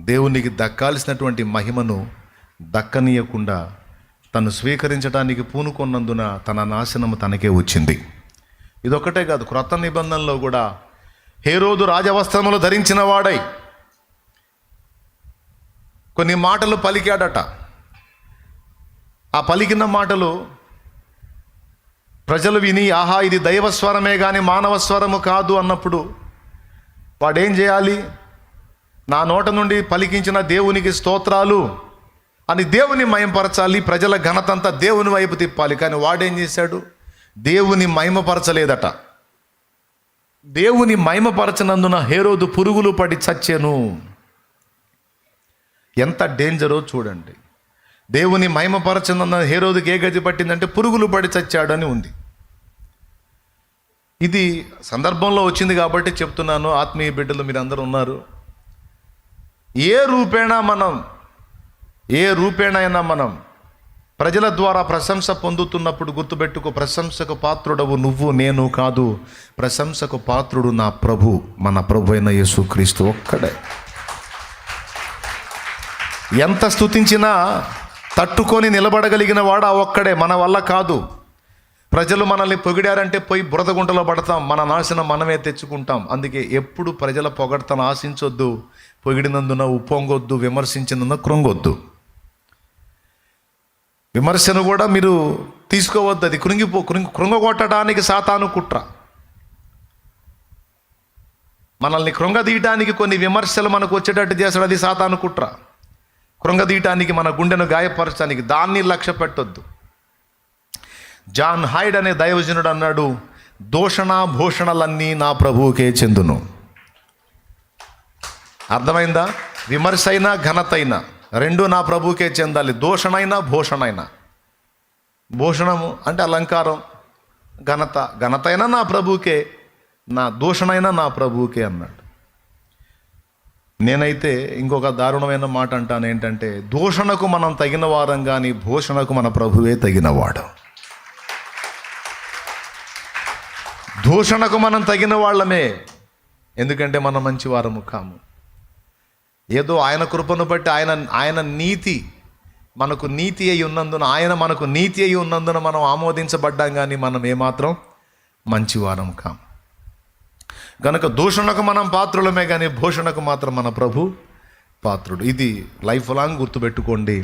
దేవునికి దక్కాల్సినటువంటి మహిమను దక్కనీయకుండా తను స్వీకరించడానికి పూనుకొన్నందున తన నాశనము తనకే వచ్చింది. ఇదొక్కటే కాదు, క్రొత్త నిబంధనలో కూడా హేరోదు రాజవస్త్రములు ధరించిన వాడై కొన్ని మాటలు పలికాడట. ఆ పలికిన మాటలు ప్రజలు విని, ఆహా ఇది దైవస్వరమే కానీ మానవ స్వరము కాదు అన్నప్పుడు వాడేం చేయాలి? నా నోట నుండి పలికించిన దేవునికి స్తోత్రాలు అని దేవుని మహిమపరచాలి, ప్రజల ఘనతంతా దేవుని వైపు తిప్పాలి. కానీ వాడేం చేశాడు? దేవుని మహిమపరచలేదట. దేవుని మహిమపరచనందున హేరోదు పురుగులు పడి చచ్చెను. ఎంత డేంజరో చూడండి. దేవుని మహిమపరచనందున హేరోదుకి ఏ గతి పట్టిందంటే పురుగులు పడి చచ్చాడని ఉంది. ఇది సందర్భంలో వచ్చింది కాబట్టి చెప్తున్నాను. ఆత్మీయ బిడ్డలు మీరు అందరూ ఉన్నారు. ఏ రూపేణైనా మనం ప్రజల ద్వారా ప్రశంస పొందుతున్నప్పుడు గుర్తుపెట్టుకో, ప్రశంసకు పాత్రుడవు నువ్వు, నేను కాదు. ప్రశంసకు పాత్రుడు నా ప్రభు, మన ప్రభు అయిన యేసుక్రీస్తు ఒక్కడే. ఎంత స్తుతించినా తట్టుకొని నిలబడగలిగిన వాడు ఆ ఒక్కడే, మన వల్ల కాదు. ప్రజలు మనల్ని పొగిడారంటే పోయి బురదగుంటలో పడతాం, మన నాశనం మనమే తెచ్చుకుంటాం. అందుకే ఎప్పుడు ప్రజల పొగడతను ఆశించొద్దు, పొగిడినందున ఉప్పొంగొద్దు, విమర్శించినందున కృంగొద్దు. విమర్శను కూడా మీరు తీసుకోవద్దు, అది కృంగగొట్టడానికి సాతాను కుట్ర. మనల్ని కృంగదీయటానికి కొన్ని విమర్శలు మనకు వచ్చేటట్టు చేస్తాడు, అది సాతాను కుట్ర. కృంగదీయటానికి, మన గుండెను గాయపరచడానికి, దాన్ని లక్ష్య పెట్టొద్దు. జాన్ హైడ్ అనే దైవజనుడు అన్నాడు, దూషణ భూషణలన్నీ నా ప్రభువుకే చెందును. అర్థమైందా? విమర్శ అయినా ఘనత అయినా రెండు నా ప్రభువుకే చెందాలి. దూషణైనా భూషణైనా. భూషణము అంటే అలంకారం, ఘనత అయినా నా ప్రభువుకే, నా దూషణైనా నా ప్రభువుకే అన్నాడు. నేనైతే ఇంకొక దారుణమైన మాట అంటాను, ఏంటంటే దూషణకు మనం తగిన వారం కానీ భూషణకు మన ప్రభువే తగినవాడు. దూషణకు మనం తగిన వాళ్ళమే, ఎందుకంటే మనం మంచి వారము కాము. ఏదో ఆయన కృపను బట్టి ఆయన నీతి మనకు నీతి అయి ఉన్నందున, ఆయన మనకు నీతి అయి ఉన్నందున మనం ఆమోదించబడ్డాం, కానీ మనం ఏమాత్రం మంచివారం కాము. కనుక దూషణకు మనం పాత్రులమే కానీ భూషణకు మాత్రం మన ప్రభు పాత్రుడు. ఇది లైఫ్ లాంగ్ గుర్తుపెట్టుకోండి.